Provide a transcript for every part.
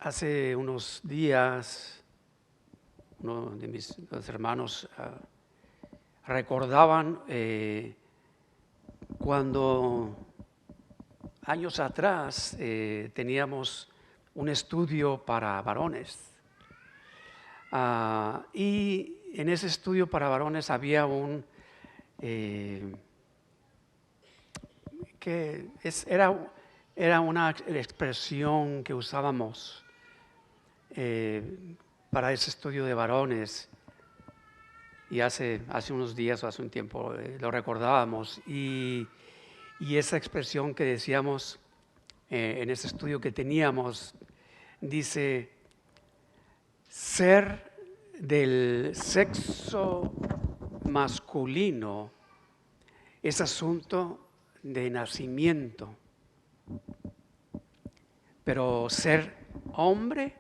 Hace unos días, uno de mis dos hermanos recordaban cuando años atrás teníamos un estudio para varones. Y en ese estudio para varones había era una expresión que usábamos para ese estudio de varones, y hace unos días o hace un tiempo lo recordábamos, y esa expresión que decíamos en ese estudio que teníamos dice: ser del sexo masculino es asunto de nacimiento, pero ser hombre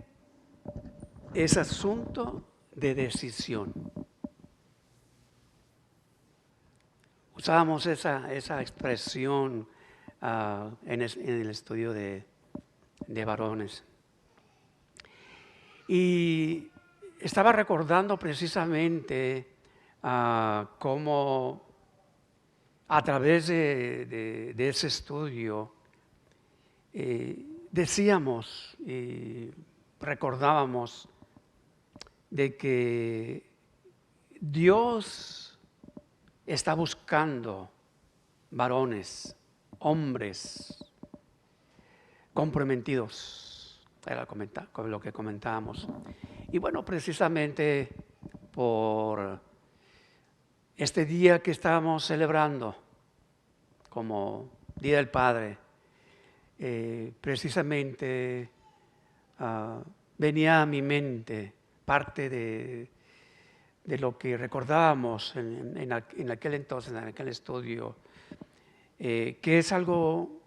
es asunto de decisión. Usábamos esa expresión en el estudio de varones. Y estaba recordando precisamente cómo a través de ese estudio decíamos y recordábamos de que Dios está buscando varones, hombres comprometidos. Era lo que comentábamos. Y bueno, precisamente por este día que estábamos celebrando como Día del Padre, precisamente venía a mi mente parte de lo que recordábamos en aquel entonces, en aquel estudio, que es algo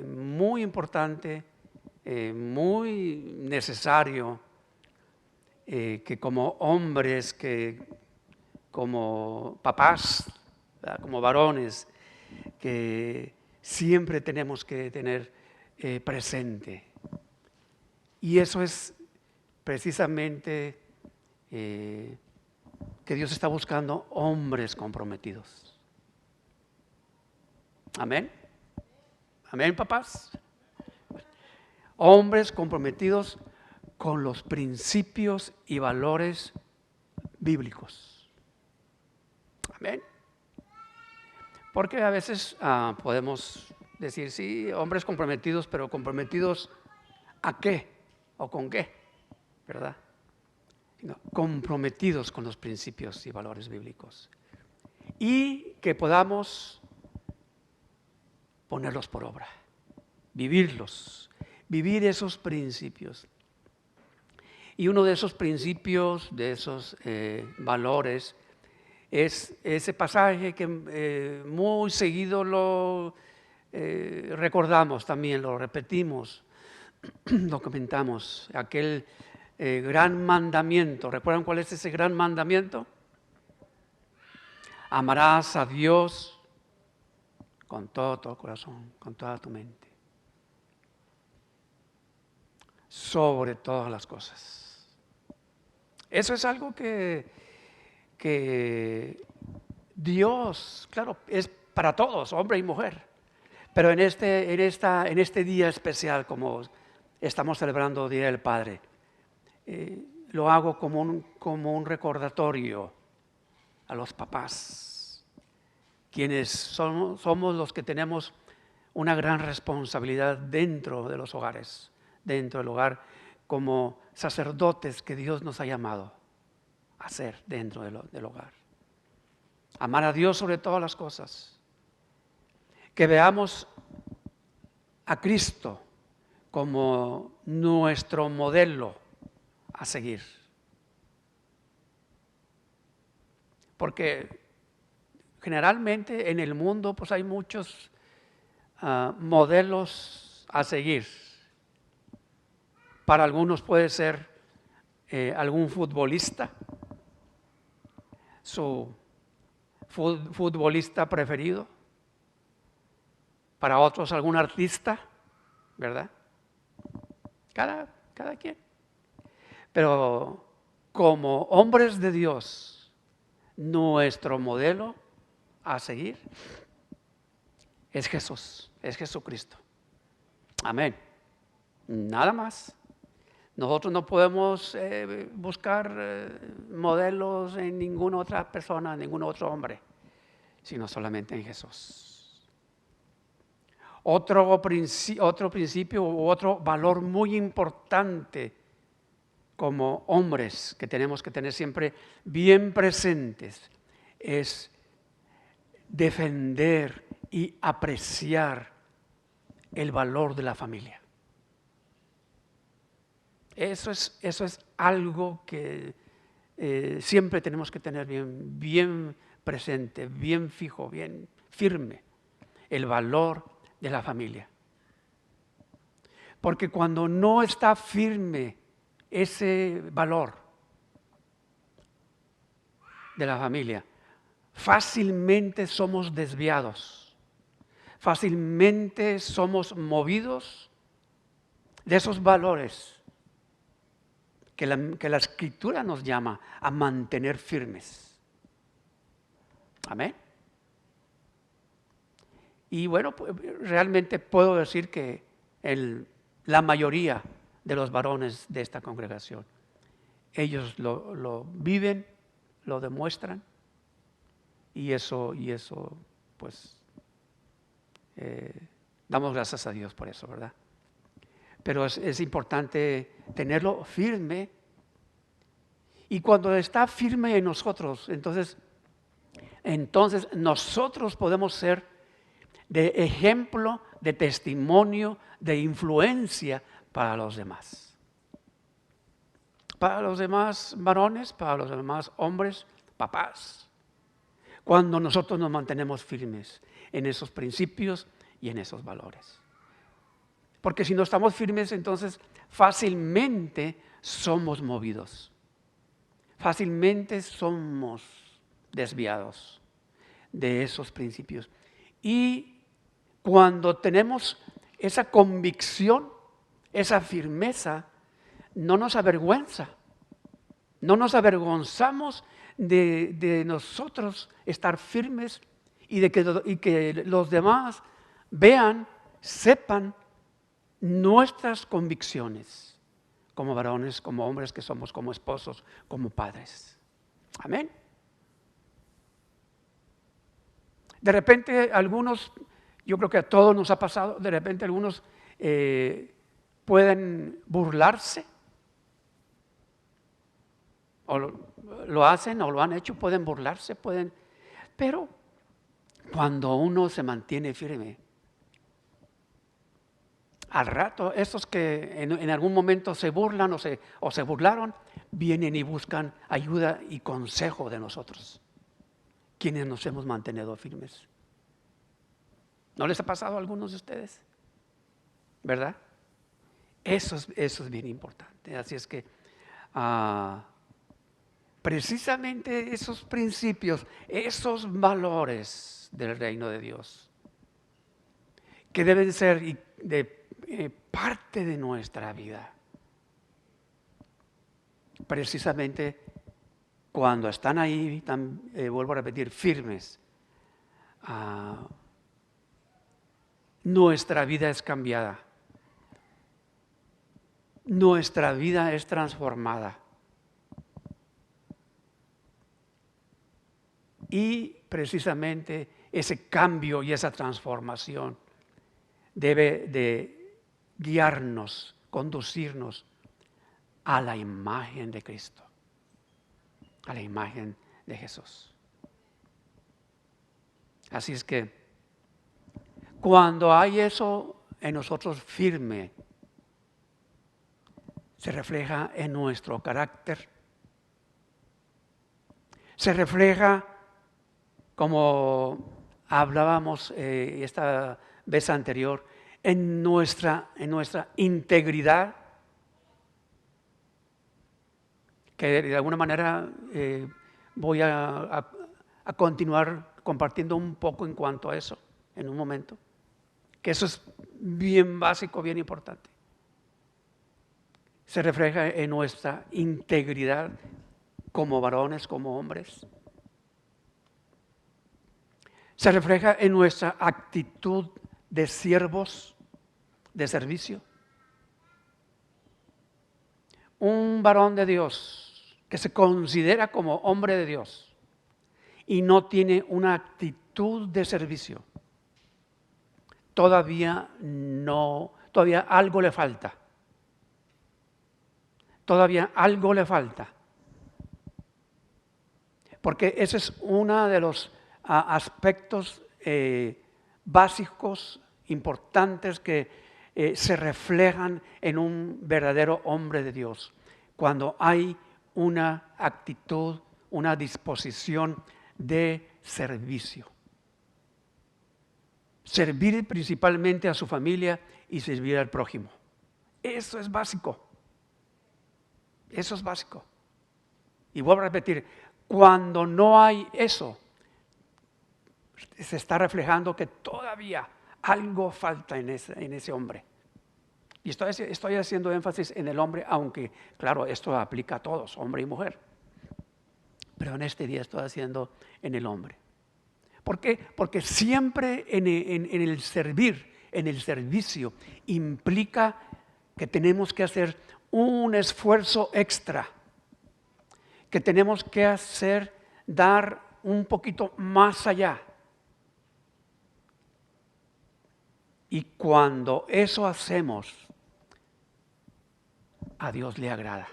muy importante, muy necesario, que como hombres, que como papás, como varones, que siempre tenemos que tener presente. Y eso es precisamente que Dios está buscando hombres comprometidos. Amén. Amén, papás. Hombres comprometidos con los principios y valores bíblicos. Amén. Porque a veces podemos decir, sí, hombres comprometidos, pero comprometidos ¿a qué? ¿O con qué? ¿Verdad? No, comprometidos con los principios y valores bíblicos. Y que podamos ponerlos por obra, vivirlos, vivir esos principios. Y uno de esos principios, de esos valores, es ese pasaje que muy seguido lo recordamos también, lo repetimos, lo comentamos, aquel gran mandamiento. ¿Recuerdan cuál es ese gran mandamiento? Amarás a Dios con todo tu corazón, con toda tu mente, sobre todas las cosas. Eso es algo que Dios, claro, es para todos, hombre y mujer. Pero en este día especial, como estamos celebrando Día del Padre, lo hago como un recordatorio a los papás, quienes somos los que tenemos una gran responsabilidad dentro de los hogares, dentro del hogar, como sacerdotes que Dios nos ha llamado a ser dentro del hogar. Amar a Dios sobre todas las cosas. Que veamos a Cristo como nuestro modelo a seguir. Porque generalmente en el mundo pues hay muchos modelos a seguir. Para algunos puede ser algún futbolista, su futbolista preferido. Para otros algún artista, ¿verdad? Cada cada quien. Pero como hombres de Dios, nuestro modelo a seguir es Jesús, es Jesucristo. Amén. Nada más. Nosotros no podemos buscar modelos en ninguna otra persona, en ningún otro hombre, sino solamente en Jesús. Otro principio u otro valor muy importante como hombres que tenemos que tener siempre bien presentes es defender y apreciar el valor de la familia. Eso es algo que siempre tenemos que tener bien presente, bien fijo, bien firme, el valor de la familia. Porque cuando no está firme ese valor de la familia, fácilmente somos desviados, fácilmente somos movidos de esos valores que la Escritura nos llama a mantener firmes. Amén. Y bueno, realmente puedo decir que la mayoría de los varones de esta congregación, ellos lo viven, lo demuestran, y eso pues damos gracias a Dios por eso, ¿verdad? Pero es importante tenerlo firme, y cuando está firme en nosotros, entonces nosotros podemos ser de ejemplo, de testimonio, de influencia para los demás. Para los demás varones, para los demás hombres, papás. Cuando nosotros nos mantenemos firmes en esos principios y en esos valores. Porque si no estamos firmes, entonces fácilmente somos movidos. Fácilmente somos desviados de esos principios. Y cuando tenemos esa convicción, esa firmeza, no nos avergüenza. No nos avergonzamos de nosotros estar firmes y que los demás vean, sepan nuestras convicciones como varones, como hombres que somos, como esposos, como padres. Amén. De repente algunos, yo creo que a todos nos ha pasado, de repente algunos pueden burlarse, o lo hacen o lo han hecho, pueden burlarse, pero cuando uno se mantiene firme, al rato, estos que en algún momento se burlan o se burlaron, vienen y buscan ayuda y consejo de nosotros, quienes nos hemos mantenido firmes. ¿No les ha pasado a algunos de ustedes? ¿Verdad? Eso es bien importante. Así es que precisamente esos principios, esos valores del reino de Dios, que deben ser parte de nuestra vida. Precisamente cuando están ahí, vuelvo a repetir, firmes, nuestra vida es cambiada. Nuestra vida es transformada. Y precisamente ese cambio y esa transformación debe de guiarnos, conducirnos a la imagen de Cristo, a la imagen de Jesús. Así es que cuando hay eso en nosotros firme, se refleja en nuestro carácter, se refleja, como hablábamos esta vez anterior, en nuestra integridad, que de alguna manera voy a continuar compartiendo un poco en cuanto a eso en un momento, que eso es bien básico, bien importante. se refleja en nuestra integridad como varones, como hombres. Se refleja en nuestra actitud de siervos de servicio. Un varón de Dios que se considera como hombre de Dios y no tiene una actitud de servicio, todavía algo le falta. Todavía algo le falta. Porque ese es uno de los aspectos básicos, importantes que se reflejan en un verdadero hombre de Dios. Cuando hay una actitud, una disposición de servicio. Servir principalmente a su familia y servir al prójimo. Eso es básico. Eso es básico. Y vuelvo a repetir, cuando no hay eso, se está reflejando que todavía algo falta en ese hombre. Y estoy haciendo énfasis en el hombre, aunque, claro, esto aplica a todos, hombre y mujer. Pero en este día estoy haciendo en el hombre. ¿Por qué? Porque siempre en el servir, en el servicio, implica que tenemos que hacer un esfuerzo extra, que tenemos que dar un poquito más allá. Y cuando eso hacemos, a Dios le agrada.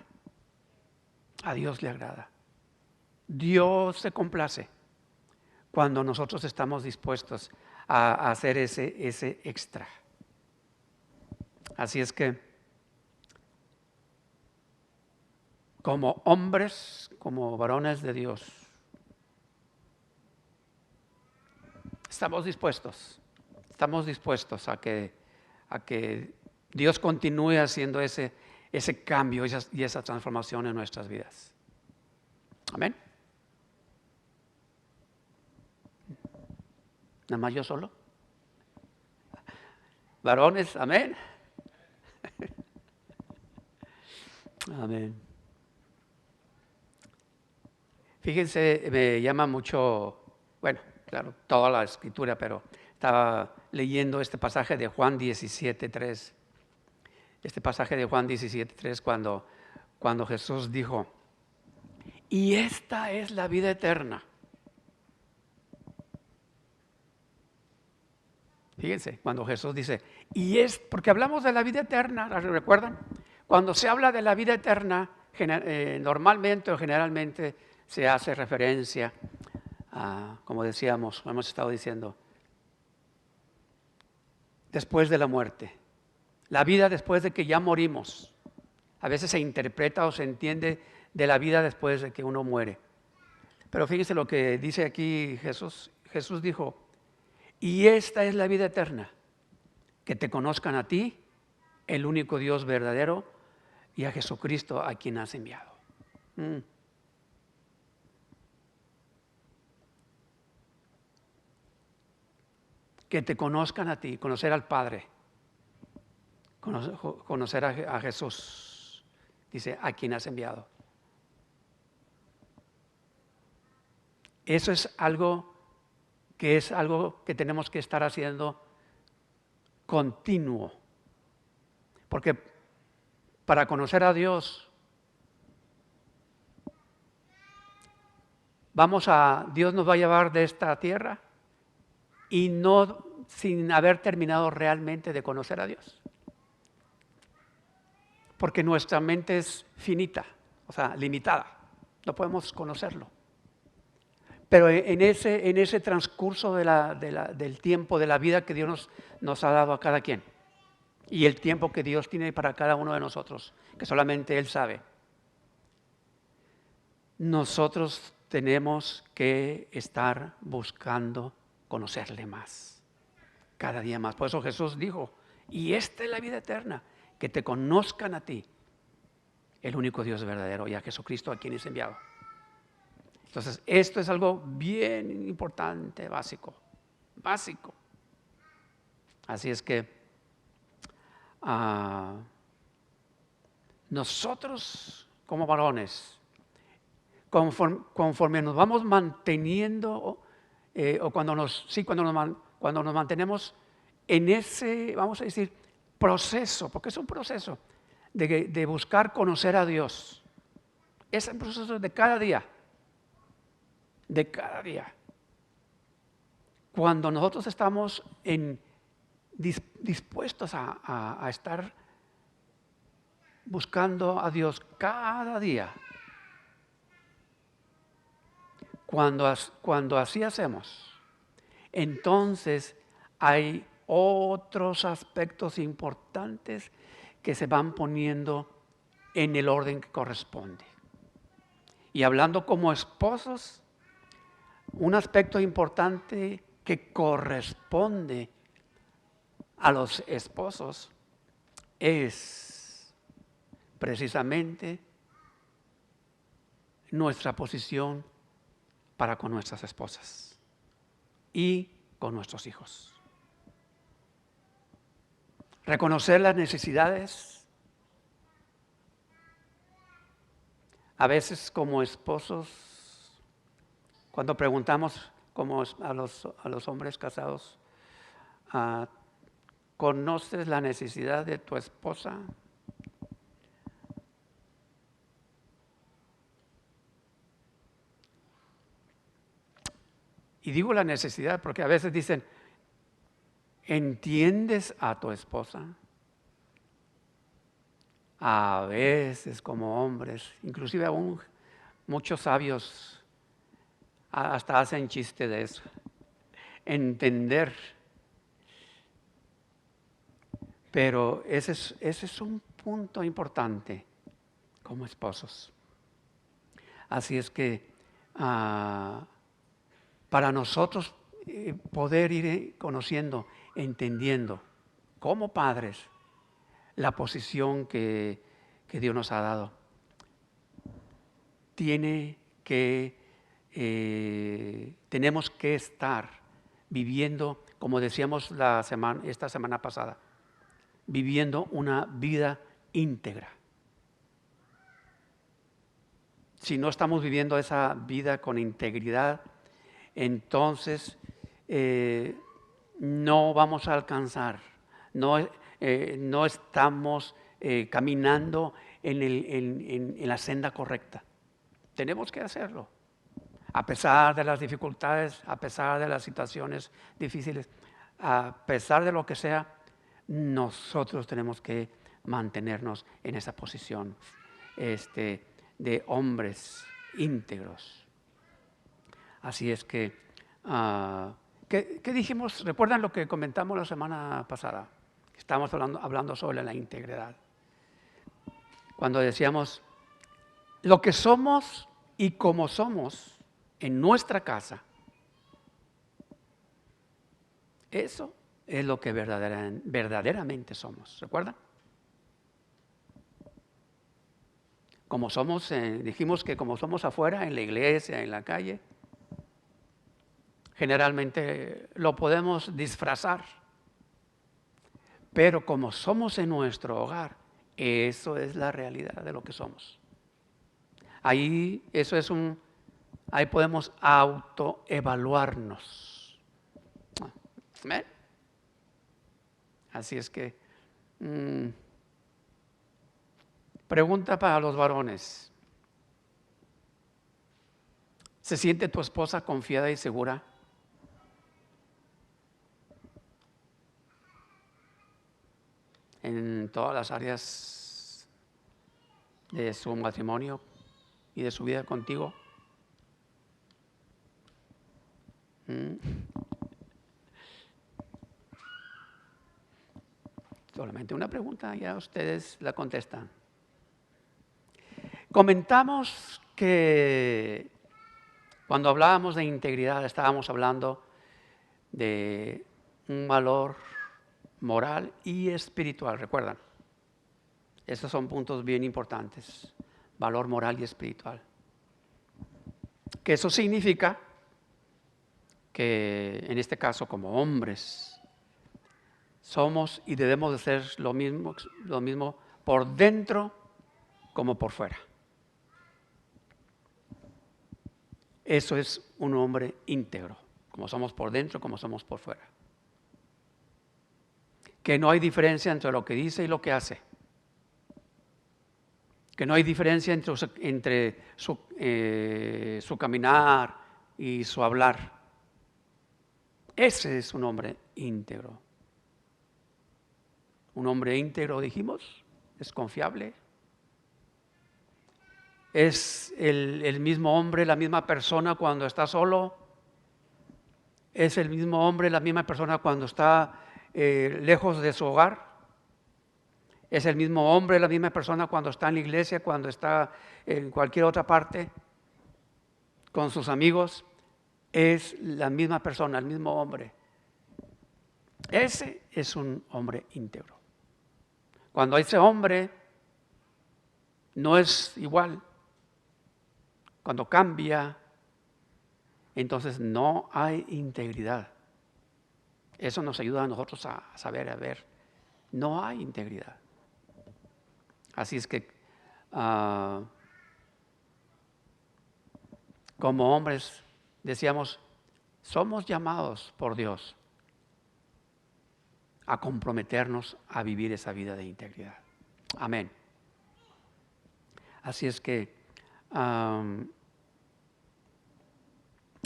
A Dios le agrada. Dios se complace cuando nosotros estamos dispuestos a hacer ese extra. Así es que, como hombres, como varones de Dios, estamos dispuestos a que Dios continúe haciendo ese cambio y esa transformación en nuestras vidas. Amén. ¿Nada más yo solo? Varones, amén. Amén. Fíjense, me llama mucho, bueno, claro, toda la escritura, pero estaba leyendo este pasaje de Juan 17:3. Este pasaje de Juan 17:3 cuando Jesús dijo, y esta es la vida eterna. Fíjense, cuando Jesús dice, porque hablamos de la vida eterna, ¿recuerdan? Cuando se habla de la vida eterna, normalmente o generalmente se hace referencia a, como decíamos, hemos estado diciendo, después de la muerte. La vida después de que ya morimos. A veces se interpreta o se entiende de la vida después de que uno muere. Pero fíjense lo que dice aquí Jesús. Jesús dijo, y esta es la vida eterna, que te conozcan a ti, el único Dios verdadero, y a Jesucristo a quien has enviado. Que te conozcan a ti, conocer al Padre, conocer a Jesús, dice, a quien has enviado. Eso es algo que tenemos que estar haciendo continuo. Porque para conocer a Dios, Dios nos va a llevar de esta tierra y no sin haber terminado realmente de conocer a Dios. Porque nuestra mente es finita, o sea, limitada. No podemos conocerlo. Pero en ese transcurso del tiempo, de la vida que Dios nos ha dado a cada quien, y el tiempo que Dios tiene para cada uno de nosotros, que solamente Él sabe, nosotros tenemos que estar buscando conocerle más, cada día más. Por eso Jesús dijo, y esta es la vida eterna, que te conozcan a ti, el único Dios verdadero, y a Jesucristo a quien es enviado. Entonces, esto es algo bien importante, básico. Así es que nosotros como varones, conforme nos vamos manteniendo, o cuando nos mantenemos en ese, vamos a decir, proceso, porque es un proceso de buscar conocer a Dios. Es un proceso de cada día. De cada día. Cuando nosotros estamos dispuestos a estar buscando a Dios cada día, cuando así hacemos, entonces hay otros aspectos importantes que se van poniendo en el orden que corresponde. Y hablando como esposos, un aspecto importante que corresponde a los esposos es precisamente nuestra posición para con nuestras esposas y con nuestros hijos. Reconocer las necesidades. A veces como esposos, cuando preguntamos como a los hombres casados, ¿conoces la necesidad de tu esposa? Y digo la necesidad porque a veces dicen, ¿entiendes a tu esposa? A veces como hombres, inclusive aún muchos sabios hasta hacen chiste de eso. Entender. Pero ese es un punto importante como esposos. Así es que para nosotros poder ir conociendo, entendiendo como padres la posición que Dios nos ha dado, tenemos que estar viviendo, como decíamos esta semana pasada, viviendo una vida íntegra. Si no estamos viviendo esa vida con integridad, entonces no vamos a alcanzar, no estamos caminando en la senda correcta. Tenemos que hacerlo, a pesar de las dificultades, a pesar de las situaciones difíciles, a pesar de lo que sea, nosotros tenemos que mantenernos en esa posición de hombres íntegros. Así es que, ¿qué dijimos? ¿Recuerdan lo que comentamos la semana pasada? Estábamos hablando sobre la integridad. Cuando decíamos, lo que somos y como somos en nuestra casa, eso es lo que verdaderamente somos. ¿Recuerdan? Como somos, dijimos que como somos afuera, en la iglesia, en la calle, generalmente lo podemos disfrazar. Pero como somos en nuestro hogar, eso es la realidad de lo que somos. Ahí podemos autoevaluarnos. ¿Ven? Así es que, pregunta para los varones. ¿Se siente tu esposa confiada y segura? En todas las áreas de su matrimonio y de su vida contigo. Solamente una pregunta, ya ustedes la contestan. Comentamos que cuando hablábamos de integridad estábamos hablando de un valor moral y espiritual, ¿recuerdan? Esos son puntos bien importantes, valor moral y espiritual. Que eso significa que en este caso como hombres somos y debemos de ser lo mismo por dentro como por fuera. Eso es un hombre íntegro, como somos por dentro, como somos por fuera. Que no hay diferencia entre lo que dice y lo que hace. Que no hay diferencia entre su caminar y su hablar. Ese es un hombre íntegro. Un hombre íntegro, dijimos, es confiable. Es el mismo hombre, la misma persona cuando está solo. Es el mismo hombre, la misma persona cuando está lejos de su hogar. Es el mismo hombre, la misma persona cuando está en la iglesia, cuando está en cualquier otra parte, con sus amigos. Es la misma persona, el mismo hombre. Ese es un hombre íntegro. Cuando ese hombre no es igual, cuando cambia, entonces no hay integridad. Eso nos ayuda a nosotros a saber, a ver, no hay integridad. Así es que como hombres, decíamos, somos llamados por Dios a comprometernos a vivir esa vida de integridad. Amén. Así es que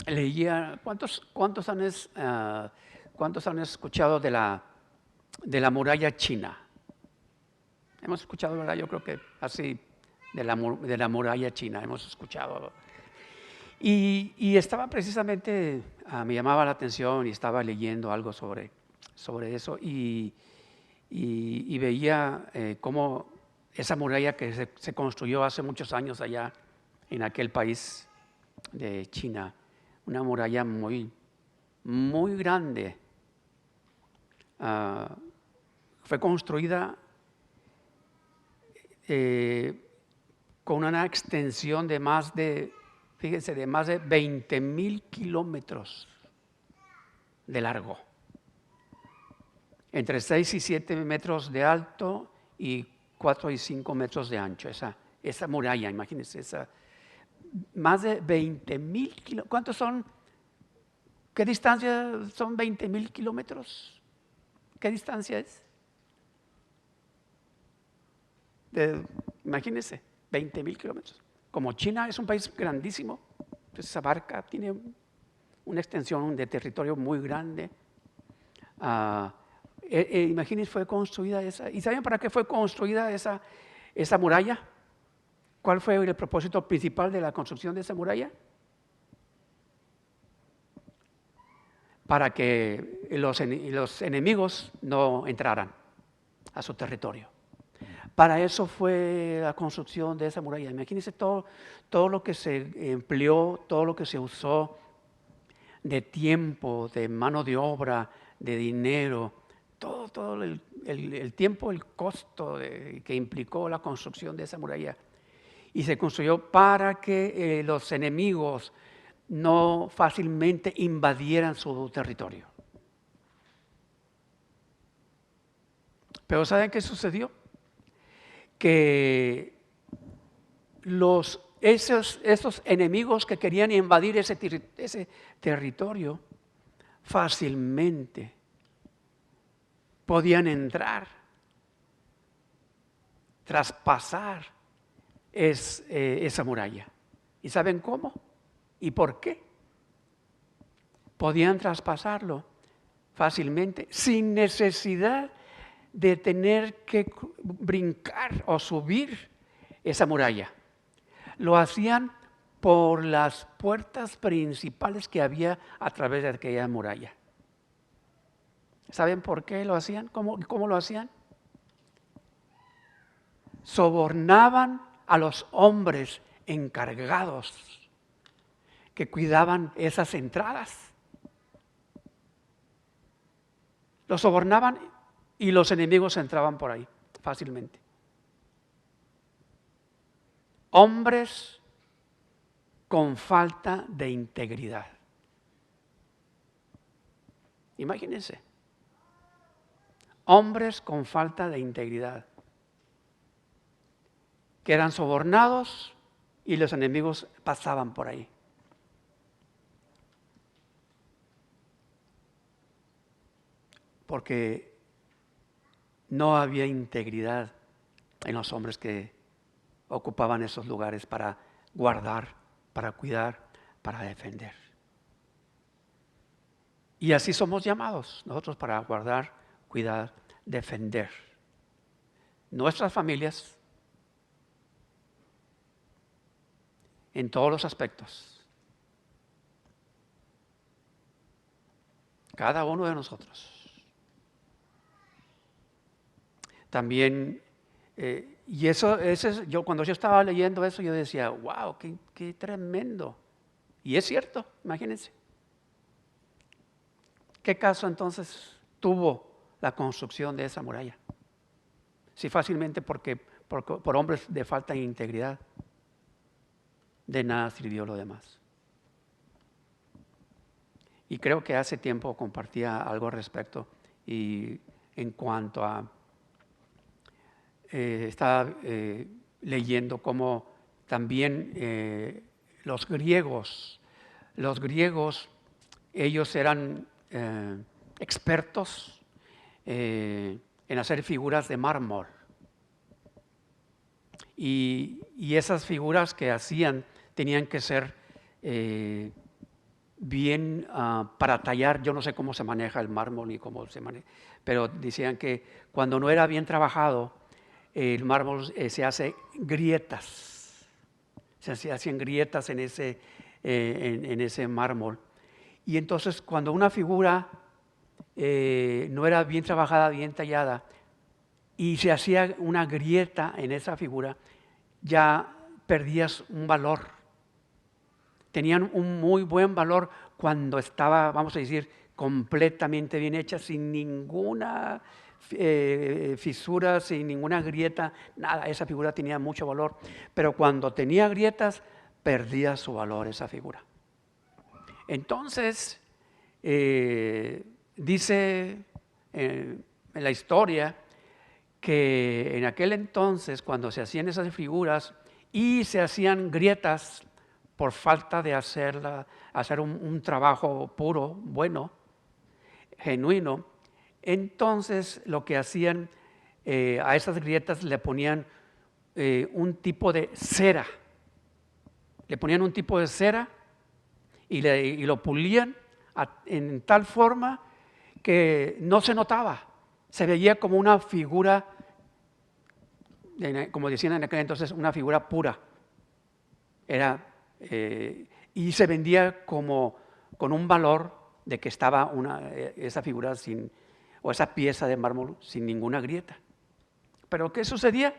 leía, ¿cuántos han escuchado de la muralla china? Hemos escuchado, ¿verdad? Yo creo que así, de la muralla china, hemos escuchado. Y estaba precisamente, me llamaba la atención y estaba leyendo algo sobre eso y veía cómo esa muralla que se construyó hace muchos años allá en aquel país de China, una muralla muy, muy grande, fue construida con una extensión de más de 20,000 kilómetros de largo, entre 6 y 7 metros de alto y 4 y 5 metros de ancho. Esa muralla, imagínense, más de 20,000 kilómetros. ¿Cuántos son? ¿Qué distancia son 20,000 kilómetros? ¿Qué distancia es? Imagínense, 20,000 kilómetros. Como China es un país grandísimo, entonces abarca, tiene una extensión de territorio muy grande. Imagínense, fue construida esa. ¿Y saben para qué fue construida esa muralla? ¿Cuál fue el propósito principal de la construcción de esa muralla? Para que los enemigos no entraran a su territorio. Para eso fue la construcción de esa muralla. Imagínense todo lo que se empleó, todo lo que se usó de tiempo, de mano de obra, de dinero, todo el tiempo, el costo que implicó la construcción de esa muralla. Y se construyó para que los enemigos no fácilmente invadieran su territorio. Pero ¿saben qué sucedió? Que esos enemigos que querían invadir ese territorio fácilmente podían entrar, traspasar esa muralla. ¿Y saben cómo? ¿Y por qué? Podían traspasarlo fácilmente, sin necesidad de tener que brincar o subir esa muralla. Lo hacían por las puertas principales que había a través de aquella muralla. ¿Saben por qué lo hacían? ¿Cómo lo hacían? Sobornaban a los hombres encargados que cuidaban esas entradas. Los sobornaban y los enemigos entraban por ahí fácilmente. Hombres con falta de integridad. Imagínense. Hombres con falta de integridad. que eran sobornados y los enemigos pasaban por ahí. Porque no había integridad en los hombres que ocupaban esos lugares para guardar, para cuidar, para defender. Y así somos llamados nosotros para guardar, cuidar, defender nuestras familias en todos los aspectos. Cada uno de nosotros. También, y yo cuando yo estaba leyendo eso, yo decía, wow, qué tremendo. Y es cierto, imagínense. ¿Qué caso entonces tuvo la construcción de esa muralla? Si fácilmente por hombres de falta de integridad, de nada sirvió lo demás. Y creo que hace tiempo compartía algo al respecto y en cuanto a estaba leyendo cómo también los griegos, ellos eran expertos en hacer figuras de mármol. Y esas figuras que hacían tenían que ser bien para tallar. Yo no sé cómo se maneja el mármol ni cómo se maneja, pero decían que cuando no era bien trabajado, el mármol se hace grietas, se hacen grietas en ese mármol. Y entonces cuando una figura no era bien trabajada, bien tallada, y se hacía una grieta en esa figura, ya perdías un valor. Tenían un muy buen valor cuando estaba, vamos a decir, completamente bien hecha, sin ninguna fisura, sin ninguna grieta, nada. Esa figura tenía mucho valor. Pero cuando tenía grietas, perdía su valor esa figura. Entonces, dice en la historia que en aquel entonces, cuando se hacían esas figuras y se hacían grietas por falta de hacer un trabajo puro, bueno, genuino, entonces lo que hacían a esas grietas le ponían un tipo de cera. Le ponían un tipo de cera y lo pulían en tal forma que no se notaba. Se veía como una figura, como decían en aquel entonces, una figura pura. Y se vendía como con un valor de que estaba esa figura o esa pieza de mármol sin ninguna grieta. Pero ¿qué sucedía?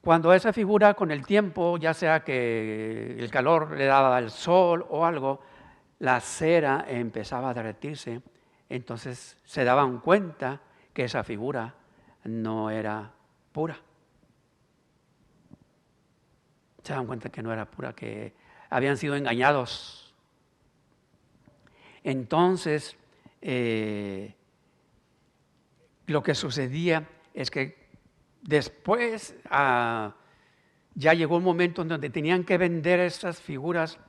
Cuando esa figura con el tiempo, ya sea que el calor le daba el sol o algo, la cera empezaba a derretirse, entonces se daban cuenta que esa figura no era pura. Se daban cuenta que no era pura, que habían sido engañados. Entonces, lo que sucedía es que después ya llegó un momento en donde tenían que vender esas figuras.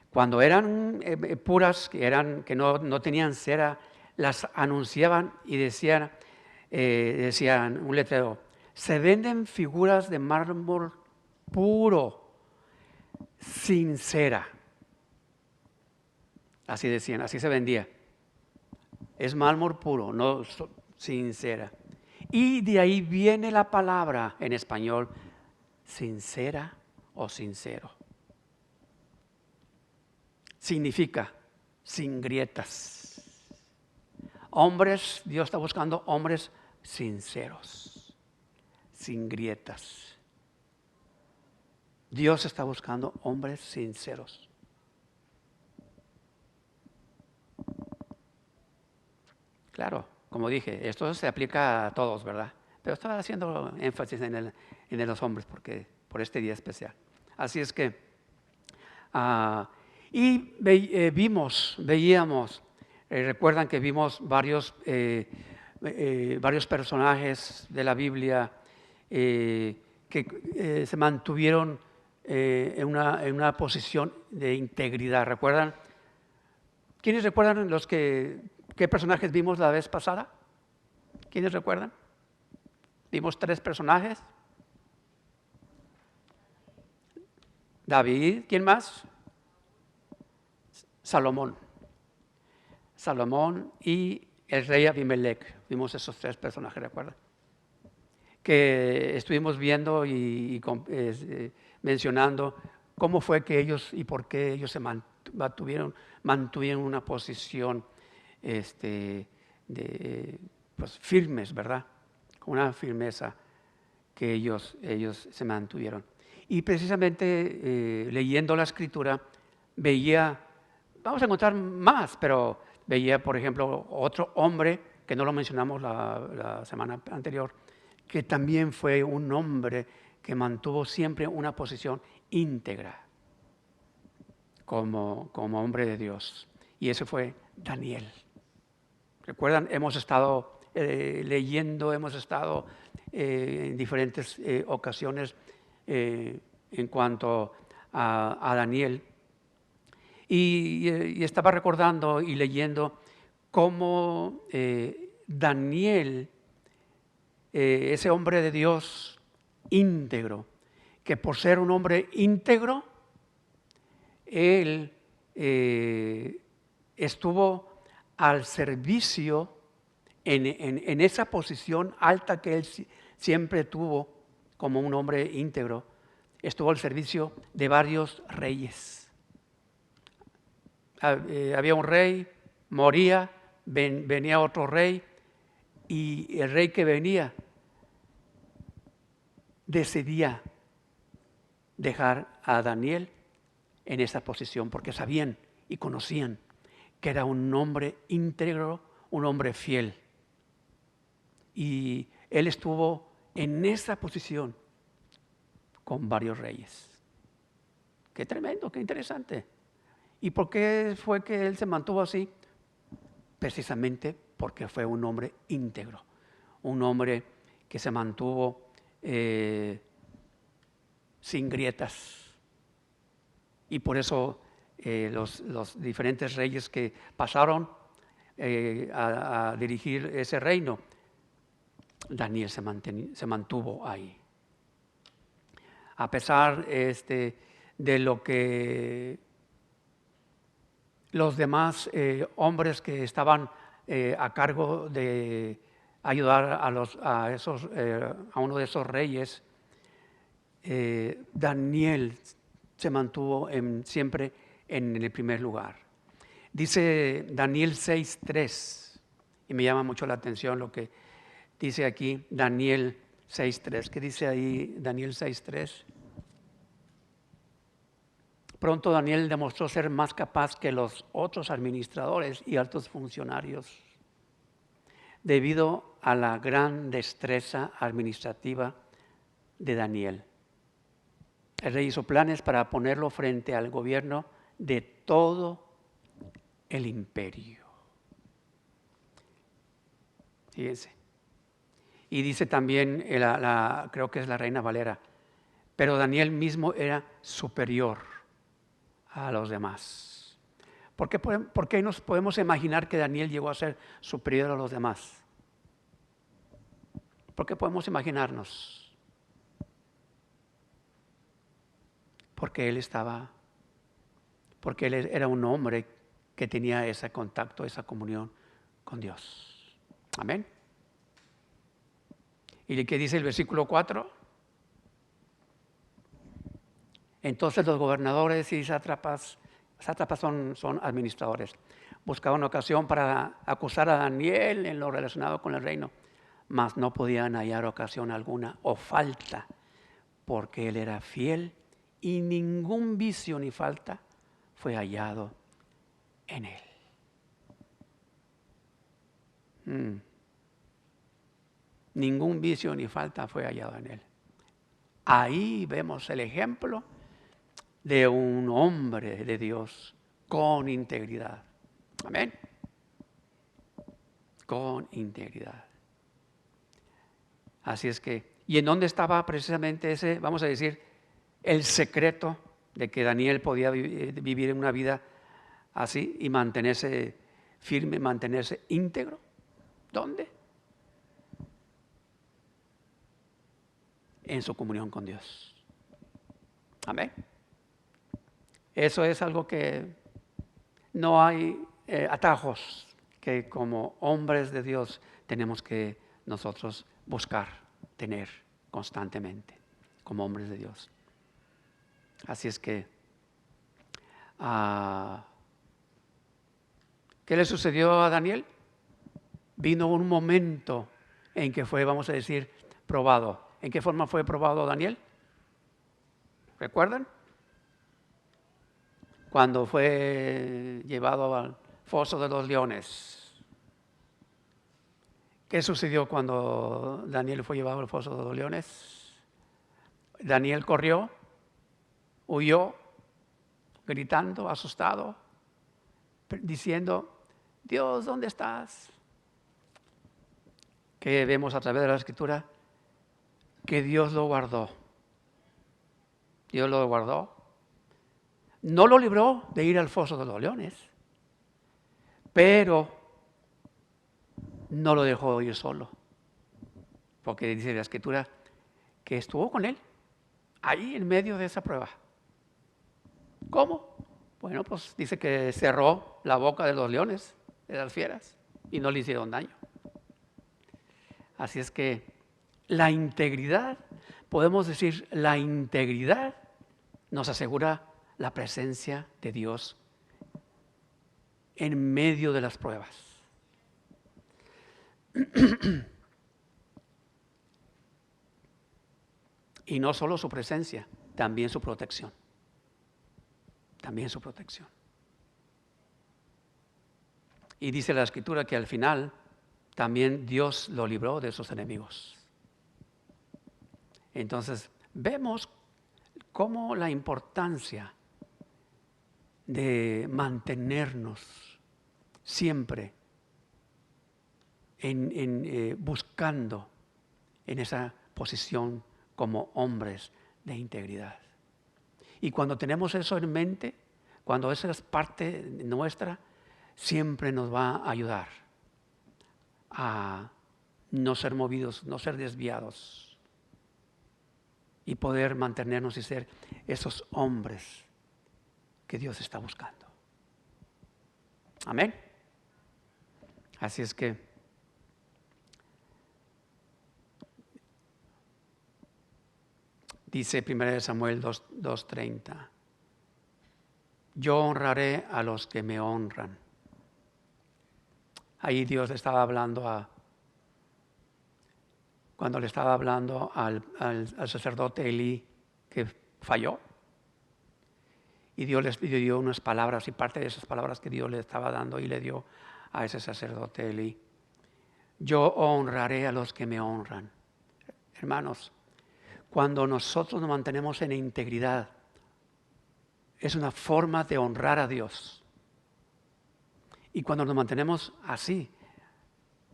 Cuando eran puras, que no tenían cera, las anunciaban y decían un letrero: se venden figuras de mármol puro, sin cera. Así decían, así se vendía. Es mármol puro, no sin cera. Y de ahí viene la palabra en español, sincera o sincero. Significa sin grietas. Hombres, Dios está buscando hombres sinceros, sin grietas. Dios está buscando hombres sinceros. Claro, como dije, esto se aplica a todos, ¿verdad? Pero estaba haciendo énfasis en los hombres por este día especial. Así es que, veíamos, recuerdan que vimos varios personajes de la Biblia que se mantuvieron en una posición de integridad. ¿Recuerdan? ¿Quiénes recuerdan qué personajes vimos la vez pasada? ¿Quiénes recuerdan? Vimos 3 personajes. David, ¿quién más? Salomón y el rey Abimelech. Vimos esos 3 personajes, ¿recuerdan? Que estuvimos viendo y mencionando cómo fue que ellos y por qué ellos se mantuvieron una posición pues, firmes, ¿verdad? Con una firmeza que ellos se mantuvieron. Y precisamente leyendo la Escritura veía, vamos a encontrar más, pero veía, por ejemplo, otro hombre, que no lo mencionamos la semana anterior, que también fue un hombre que mantuvo siempre una posición íntegra como hombre de Dios. Y ese fue Daniel. ¿Recuerdan? Hemos estado leyendo, hemos estado en diferentes ocasiones en cuanto a Daniel. Y estaba recordando y leyendo cómo Daniel, ese hombre de Dios íntegro, que por ser un hombre íntegro, él estuvo al servicio en esa posición alta que él siempre tuvo como un hombre íntegro. Estuvo al servicio de varios reyes. Había un rey, moría, venía otro rey, y el rey que venía decidía dejar a Daniel en esa posición porque sabían y conocían que era un hombre íntegro, un hombre fiel. Y él estuvo en esa posición con varios reyes. Qué tremendo, qué interesante. ¿Y por qué fue que él se mantuvo así? Precisamente porque fue un hombre íntegro, un hombre que se mantuvo sin grietas. Y por eso los diferentes reyes que pasaron a dirigir ese reino, Daniel se mantuvo ahí. A pesar de lo que los demás hombres que estaban a cargo de ayudar a uno de esos reyes, Daniel se mantuvo siempre en el primer lugar. Dice Daniel 6:3, y me llama mucho la atención lo que dice aquí Daniel 6:3. ¿Qué dice ahí Daniel 6:3? Pronto Daniel demostró ser más capaz que los otros administradores y altos funcionarios debido a la gran destreza administrativa de Daniel. El rey hizo planes para ponerlo frente al gobierno de todo el imperio. Fíjense. Y dice también, creo que es la Reina Valera, pero Daniel mismo era superior a los demás. ¿Por qué nos podemos imaginar que Daniel llegó a ser superior a los demás? ¿Por qué podemos imaginarnos? Porque él era un hombre que tenía ese contacto, esa comunión con Dios. Amén. ¿Y qué dice el versículo 4? Entonces los gobernadores y sátrapas son administradores, buscaban ocasión para acusar a Daniel en lo relacionado con el reino, mas no podían hallar ocasión alguna o falta, porque él era fiel y ningún vicio ni falta fue hallado en él. Ningún vicio ni falta fue hallado en él. Ahí vemos el ejemplo de un hombre de Dios con integridad. Amén. Con integridad. Así es que ¿Y en dónde estaba precisamente ese, vamos a decir, el secreto de que Daniel podía vivir en una vida así y mantenerse firme, mantenerse íntegro? ¿Dónde? En su comunión con Dios. Amén. Eso es algo que no hay atajos que como hombres de Dios tenemos que nosotros buscar, tener constantemente como hombres de Dios. Así es que, ¿qué le sucedió a Daniel? Vino un momento en que fue, vamos a decir, probado. ¿En qué forma fue probado Daniel? ¿Recuerdan? Cuando fue llevado al foso de los leones. ¿Qué sucedió cuando Daniel fue llevado al foso de los leones? Daniel corrió, huyó, gritando, asustado, diciendo, Dios, ¿dónde estás? Que vemos a través de la Escritura que Dios lo guardó. Dios lo guardó. No lo libró de ir al foso de los leones, pero no lo dejó ir solo. Porque dice la Escritura que estuvo con él, ahí en medio de esa prueba. ¿Cómo? Bueno, pues dice que cerró la boca de los leones, de las fieras, y no le hicieron daño. Así es que la integridad, podemos decir, la integridad nos asegura la presencia de Dios en medio de las pruebas. Y no solo su presencia, también su protección. También su protección. Y dice la Escritura que al final también Dios lo libró de sus enemigos. Entonces vemos cómo la importancia de mantenernos siempre buscando en esa posición como hombres de integridad. Y cuando tenemos eso en mente, cuando esa es parte nuestra, siempre nos va a ayudar a no ser movidos, no ser desviados y poder mantenernos y ser esos hombres que Dios está buscando. Amén. Así es que dice 1 Samuel 2:30, yo honraré a los que me honran. Ahí Dios le estaba hablando cuando le estaba hablando al sacerdote Elí que falló. Y Dios les dio unas palabras, y parte de esas palabras que Dios le estaba dando y le dio a ese sacerdote Elí. Yo honraré a los que me honran. Hermanos, cuando nosotros nos mantenemos en integridad, es una forma de honrar a Dios. Y cuando nos mantenemos así,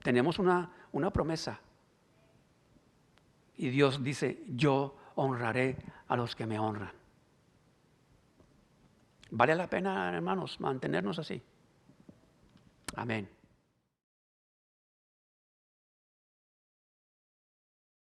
tenemos una promesa. Y Dios dice, yo honraré a los que me honran. Vale la pena, hermanos, mantenernos así. Amén.